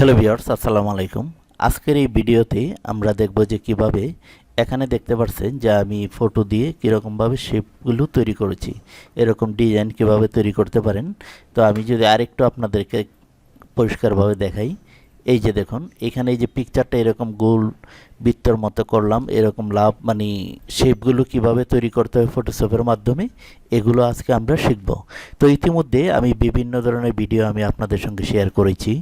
Hello viewers, আসসালামু আলাইকুম। আজকের এই ভিডিওতে আমরা দেখব যে কিভাবে এখানে দেখতে পাচ্ছেন যে আমি ফটো দিয়ে কীরকমভাবে শেপগুলো তৈরি করেছি, এরকম ডিজাইন কিভাবে তৈরি করতে পারেন। তো আমি যদি আরেকটু আপনাদেরকে পরিষ্কারভাবে দেখাই, এই যে দেখুন এখানে এই যে পিকচারটা এরকম গোল বৃত্তর মতো করলাম, এরকম লাভ মানে শেপগুলো কিভাবে তৈরি করতে হয় ফটোশপের মাধ্যমে, এগুলো আজকে আমরা শিখব। তো ইতিমধ্যে আমি বিভিন্ন ধরনের ভিডিও আমি আপনাদের সঙ্গে শেয়ার করেছি।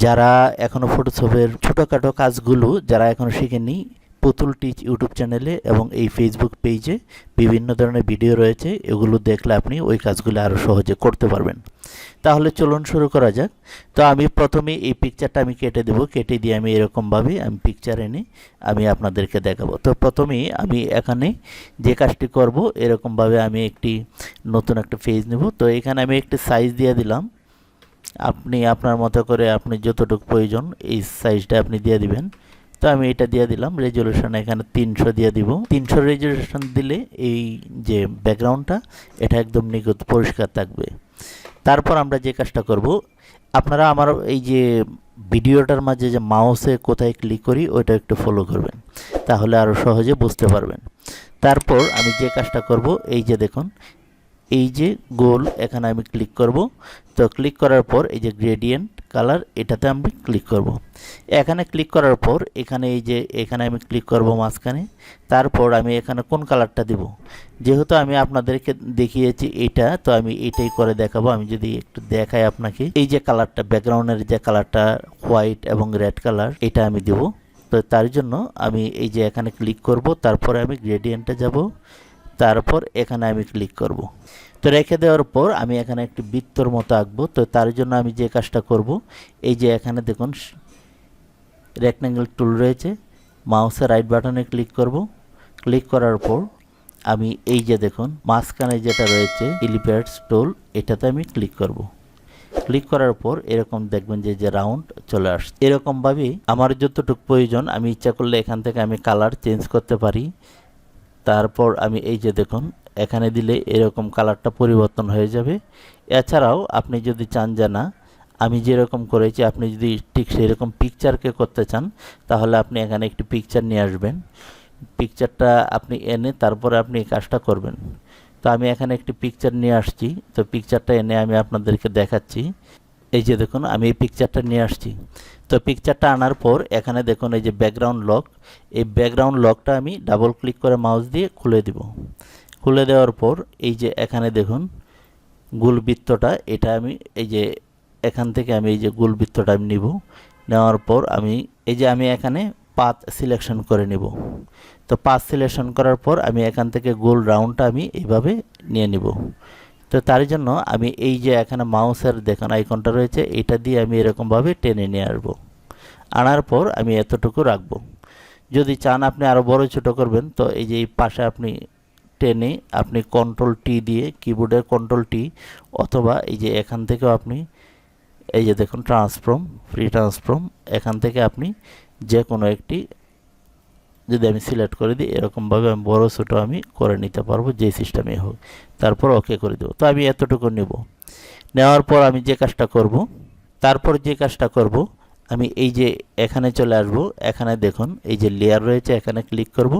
যারা এখনও ফটোশপের ছোটোখাটো কাজগুলো যারা এখনও শিখেননি, পুতুল টিচ ইউটিউব চ্যানেলে এবং এই ফেসবুক পেজে বিভিন্ন ধরনের ভিডিও রয়েছে, এগুলো দেখলে আপনি ওই কাজগুলো আরও সহজে করতে পারবেন। তাহলে চলুন শুরু করা যাক। তো আমি প্রথমে এই পিকচারটা আমি কেটে দেব, কেটে দিয়ে আমি এরকমভাবে আমি পিকচার এনে আমি আপনাদেরকে দেখাবো। তো প্রথমেই আমি এখানে যে কাজটি করব, এরকমভাবে আমি একটি নতুন একটা পেজ নেব। তো এখানে আমি একটি সাইজ দিয়ে দিলাম, আপনি আপনার মতো করে আপনি যতটুকু প্রয়োজন এই সাইজটা আপনি দিয়ে দিবেন। তো আমি এটা দিয়ে দিলাম, রেজলিউশন এখানে 300 দিয়ে দিব। 300 রেজলিউশন দিলে এই যে ব্যাকগ্রাউন্ডটা এটা একদম নিখুঁত পরিষ্কার থাকবে। তারপর আমরা যে কাজটা করব, আপনারা আমার এই যে ভিডিওটার মাঝে যে মাউসে কোথায় ক্লিক করি ওইটা একটু ফলো করবেন, তাহলে আরও সহজে বুঝতে পারবেন। তারপর আমি যে কাজটা করব, এই যে দেখুন এই যে গোল, এখানে আমি ক্লিক করব। তো ক্লিক করার পর এই যে গ্রেডিয়েন্ট কালার, এটাতে আমি ক্লিক করব। এখানে ক্লিক করার পর এখানে এই যে এখানে আমি ক্লিক করব মাঝখানে। তারপর আমি এখানে কোন কালারটা দিব, যেহেতু আমি আপনাদেরকে দেখিয়েছি এটা, তো আমি এটাই করে দেখাবো। আমি যদি একটু দেখাই আপনাকে, এই যে কালারটা ব্যাকগ্রাউন্ডের যে কালারটা হোয়াইট এবং রেড কালার, এটা আমি দিব। তো তার জন্য আমি এই যে এখানে ক্লিক করব, তারপরে আমি গ্রেডিয়েন্টে যাব, তারপর এখানে আমি ক্লিক করব। তো রেখে দেওয়ার পর আমি এখানে একটি বৃত্তর মতো আঁকবো। তো তার জন্য আমি যে কাজটা করব, এই যে এখানে দেখুন রেক্ট্যাঙ্গেল টুল রয়েছে, মাউসের রাইট বাটনে ক্লিক করব। ক্লিক করার পর আমি এই যে দেখুন মাঝখানে যেটা রয়েছে ইলিপেটস টুল, এটাতে আমি ক্লিক করব। ক্লিক করার পর এরকম দেখবেন যে রাউন্ড চলে আসছে। এরকমভাবে আমার যতটুকু প্রয়োজন আমি ইচ্ছা করলে এখান থেকে আমি কালার চেঞ্জ করতে পারি। তারপর আমি এই যে দেখুন এখানে দিলে এরকম কালারটা পরিবর্তন হয়ে যাবে। এছাড়াও আপনি যদি চান যে না আমি যেরকম করেছি আপনি যদি ঠিক সেরকম পিকচারকে করতে চান, তাহলে আপনি এখানে একটি পিকচার নিয়ে আসবেন। পিকচারটা আপনি এনে তারপরে আপনি এই কাজটা করবেন। তো আমি এখানে একটি পিকচার নিয়ে আসছি। তো পিকচারটা এনে আমি আপনাদেরকে দেখাচ্ছি। এই যে দেখুন আমি এই পিকচারটা নিয়ে আসছি। তো পিকচারটা আনার পর এখানে দেখুন এই যে ব্যাকগ্রাউন্ড লক, এই ব্যাকগ্রাউন্ড লকটা আমি ডাবল ক্লিক করে মাউস দিয়ে খুলে দিব। খুলে দেওয়ার পর এই যে এখানে দেখুন গোল বৃত্তটা, এটা আমি এই যে এখান থেকে আমি এই যে গোল বৃত্তটা আমি নিব। নেওয়ার পর আমি এই যে আমি এখানে পাথ সিলেকশন করে নিব। তো পাথ সিলেকশন করার পর আমি এখান থেকে গোল রাউন্ডটা আমি এইভাবে নিয়ে নিব। তো তার জন্য আমি এই যে এখানে মাউসের দেখুন আইকনটা রয়েছে, এটা দিয়ে আমি এরকমভাবে টেনে নিয়ে আসবো। আনার পর আমি এতটুকু রাখবো। যদি চান আপনি আরও বড় ছোট করবেন, তো এই যে এই পাশে আপনি টেনে আপনি কন্ট্রোল টি দিয়ে, কিবোর্ডের কন্ট্রোল টি, অথবা এই যে এখান থেকেও আপনি এই যে দেখুন ট্রান্সফর্ম, ফ্রি ট্রান্সফর্ম, এখান থেকে আপনি যে কোনো একটি যদি আমি সিলেক্ট করে দিই, এরকমভাবে আমি বড় ছোটো আমি করে নিতে পারবো যে সিস্টেমে হোক। তারপর ওকে করে দেবো। তো আমি এতটুকু নেব। নেওয়ার পর আমি যে কাজটা করব, তারপর যে কাজটা করব আমি এই যে এখানে চলে আসব। এখানে দেখুন এই যে লেয়ার রয়েছে, এখানে ক্লিক করব।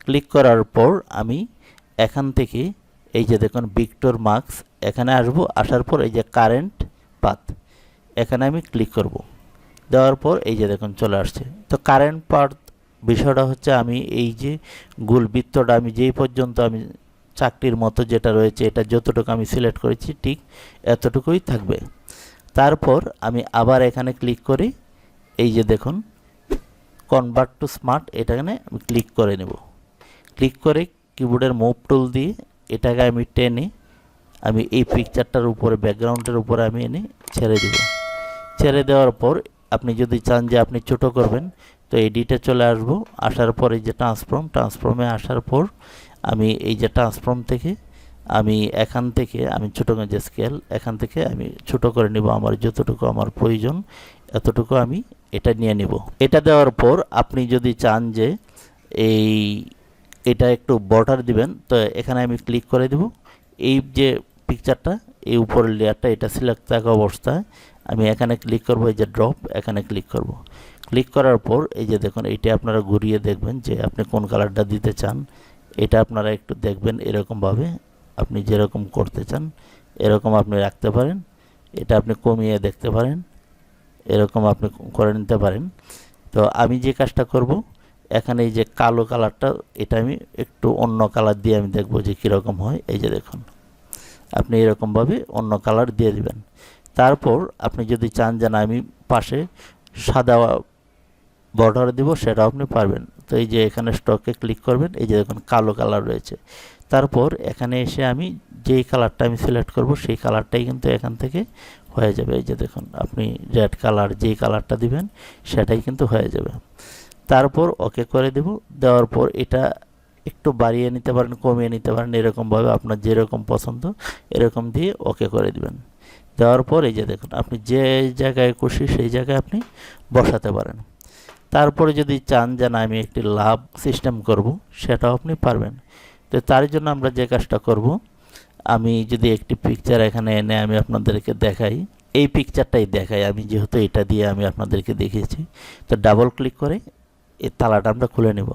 ক্লিক করার পর আমি এখান থেকে এই যে দেখুন ভিক্টর মার্কস, এখানে আসব। আসার পর এই যে কারেন্ট পাথ, এখানে আমি ক্লিক করব। দেওয়ার পর এই যে দেখুন চলে আসছে। তো কারেন্ট পাথ বিষয়টা হচ্ছে আমি এই যে গোল বৃত্তটা আমি যেই পর্যন্ত আমি চাকরির মতো যেটা রয়েছে এটা যতটুকু আমি সিলেক্ট করেছি ঠিক এতটুকুই থাকবে। তারপর আমি আবার এখানে ক্লিক করি, এই যে দেখুন কনভার্ট টু স্মার্ট, এটাখানে আমি ক্লিক করে নেব। ক্লিক করে কিবোর্ডের মুভ টুল দিয়ে এটাকে আমি টেনে আমি এই পিকচারটার উপরে ব্যাকগ্রাউন্ডের উপরে আমি এনে ছেড়ে দেব। ছেড়ে দেওয়ার পর আপনি যদি চান যে আপনি ছোট করবেন, তো এডিটে চলে আসব। আসার পর এই যে ট্রান্সফর্মে আসার পর আমি এই যে ট্রান্সফর্ম থেকে আমি এখান থেকে আমি ছোটো যে স্কেল, এখান থেকে আমি ছোট করে নিব। আমার যতটুকু আমার প্রয়োজন এতটুকু আমি এটা নিয়ে নিব। এটা দেওয়ার পর আপনি যদি চান যে এই এটা একটু বর্ডার দিবেন, তো এখানে আমি ক্লিক করে দেব। এই যে পিকচারটা এই উপরের লেয়ারটা এটা সিলেক্ট থাকা অবস্থায় আমি এখানে ক্লিক করব, এই যে ড্রপ, এখানে ক্লিক করব। ক্লিক করার পর এই যে দেখুন, এইটা আপনারা ঘুরিয়ে দেখবেন যে আপনি কোন কালারটা দিতে চান। এটা আপনারা একটু দেখবেন এরকমভাবে, আপনি যেরকম করতে চান এরকম আপনি রাখতে পারেন। এটা আপনি কমিয়ে দেখতে পারেন, এরকম আপনি করে নিতে পারেন। তো আমি যে কাজটা করব, এখানে এই যে কালো কালারটা, এটা আমি একটু অন্য কালার দিয়ে আমি দেখব যে কীরকম হয়। এই যে দেখুন, আপনি এরকমভাবে অন্য কালার দিয়ে দিবেন। তারপর আপনি যদি চান যে না আমি পাশে সাদা বর্ডার দিব, সেটাও আপনি পারবেন। তো এই যে এখানে স্টকে ক্লিক করবেন, এই যে দেখুন কালো কালার রয়েছে। তারপর এখানে এসে আমি যেই কালারটা আমি সিলেক্ট করব সেই কালারটাই কিন্তু এখান থেকে হয়ে যাবে। এই যে দেখুন, আপনি রেড কালার যেই কালারটা দিবেন সেটাই কিন্তু হয়ে যাবে। তারপর ওকে করে দেব। দেওয়ার পর এটা একটু বাড়িয়ে নিতে পারেন, কমিয়ে নিতে পারেন, এরকমভাবে আপনার যেরকম পছন্দ এরকম দিয়ে ওকে করে দিবেন। দেওয়ার পর এই যে দেখুন, আপনি যে জায়গায় খুশি সেই জায়গায় আপনি বসাতে পারেন। তারপরে যদি চান যে না আমি একটি লাভ সিস্টেম করব, সেটাও আপনি পারবেন। তো তার জন্য আমরা যে কাজটা করব, আমি যদি একটি পিকচার এখানে এনে আমি আপনাদেরকে দেখাই, এই পিকচারটাই দেখাই আমি, যেহেতু এটা দিয়ে আমি আপনাদেরকে দেখিয়েছি। তো ডাবল ক্লিক করে এই তালাটা আমরা খুলে নেব।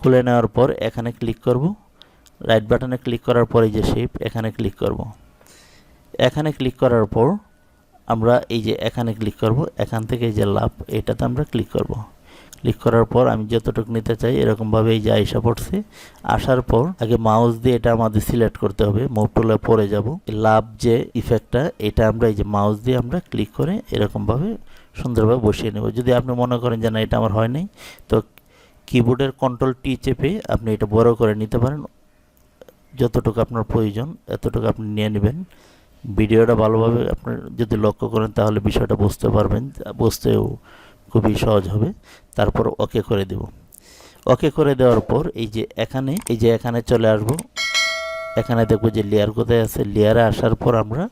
খুলে নেওয়ার পর এখানে ক্লিক করব, রাইট বাটনে ক্লিক করার পর এই যে শেপ, এখানে ক্লিক করব। এখানে ক্লিক করার পর আমরা এই যে এখানে ক্লিক করব, এখান থেকে এই যে লাভ, এটাতে আমরা ক্লিক করব। ক্লিক করার পর আমি যতটুকু নিতে চাই এরকমভাবে এই যে আইসা পড়ছে। আসার পর আগে মাউস দিয়ে এটা আমাদের সিলেক্ট করতে হবে, মুভ টুলে পরে যাব। লাভ যে ইফেক্টটা, এটা আমরা এই যে মাউস দিয়ে আমরা ক্লিক করে এরকমভাবে সুন্দরভাবে বসিয়ে নেব। যদি আপনি মনে করেন যে না এটা আমার হয় নাই, তো কিবোর্ডের কন্ট্রোল টি চেপে আপনি এটা বড় করে নিতে পারেন। যতটুকু আপনার প্রয়োজন এতটুকু আপনি নিয়ে নেবেন। ভিডিওটা ভালোভাবে আপনি যদি লক্ষ্য করেন তাহলে বিষয়টা বুঝতে পারবেন, বুঝতেও খুবই সহজ হবে। তারপর ওকে করে দেব। ওকে করে দেওয়ার পর এই যে এখানে চলে আসব। এখানে দেখব যে লেয়ার কোথায় আছে। লেয়ারে আসার পর আমরা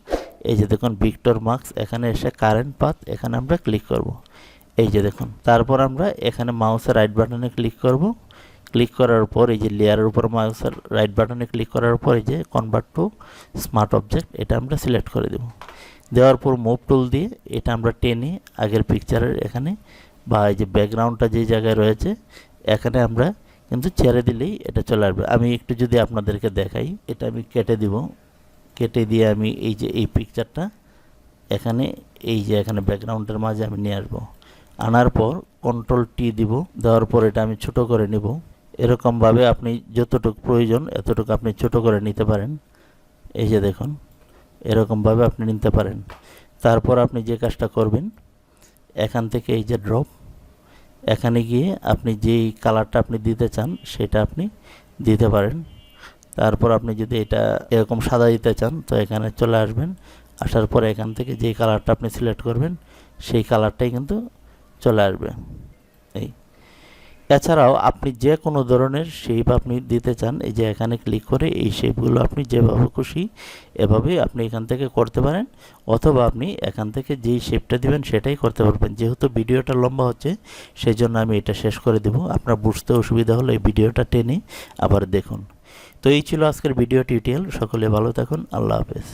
এই যে দেখুন ভিক্টর মার্কস, এখানে এসে কারেন্ট পাথ, এখানে আমরা ক্লিক করব। এই যে দেখুন, তারপর আমরা এখানে মাউসের রাইট বাটনে ক্লিক করব। ক্লিক করার পর এই যে লেয়ারের উপর মাউসের রাইট বাটনে ক্লিক করার পর এই যে কনভার্ট টু স্মার্ট অবজেক্ট, এটা আমরা সিলেক্ট করে দেব। দেওয়ার পর মুভ টুল দিয়ে এটা আমরা টেনে আগের পিকচারের এখানে বা এই যে ব্যাকগ্রাউন্ডটা যে জায়গায় রয়েছে এখানে আমরা কিন্তু ছেড়ে দিলেই এটা চলে আসবে। আমি একটু যদি আপনাদেরকে দেখাই, এটা আমি কেটে দিব। কেটে দিয়ে আমি এই যে এই পিকচারটা এখানে এই যে এখানে ব্যাকগ্রাউন্ডের মাঝে আমি নিয়ে আসবো। আনার পর কন্ট্রোল টি দিব। দেওয়ার পর এটা আমি ছোট করে নিব। এরকমভাবে আপনি যতটুকু প্রয়োজন এতটুকু আপনি ছোট করে নিতে পারেন। এই যে দেখুন, এরকমভাবে আপনি নিতে পারেন। তারপর আপনি যে কাজটা করবেন, এখান থেকে এই যে ড্রপ, এখানে গিয়ে আপনি যেই কালারটা আপনি দিতে চান সেটা আপনি দিতে পারেন। তারপর আপনি যদি এটা এরকম সাদা দিতে চান তো এখানে চলে আসবেন। আসার পর এখান থেকে যেই কালারটা আপনি সিলেক্ট করবেন সেই কালারটাই কিন্তু চলে আসবে। এই এছাড়াও আপনি যে কোনো ধরনের শেপ আপনি দিতে চান, এই যে এখানে ক্লিক করে এই শেপগুলো আপনি যেভাবে খুশি এভাবে আপনি এখান থেকে করতে পারেন, অথবা আপনি এখান থেকে যেই শেপটা দিবেন সেটাই করতে পারবেন। যেহেতু ভিডিওটা লম্বা হচ্ছে সেই জন্য আমি এটা শেষ করে দেব। আপনার বুঝতে অসুবিধা হলে এই ভিডিওটা টেনে আবার দেখুন। তো এই ছিল আজকের ভিডিও টিউটোরিয়াল। সকলে ভালো থাকুন। আল্লাহ হাফেজ।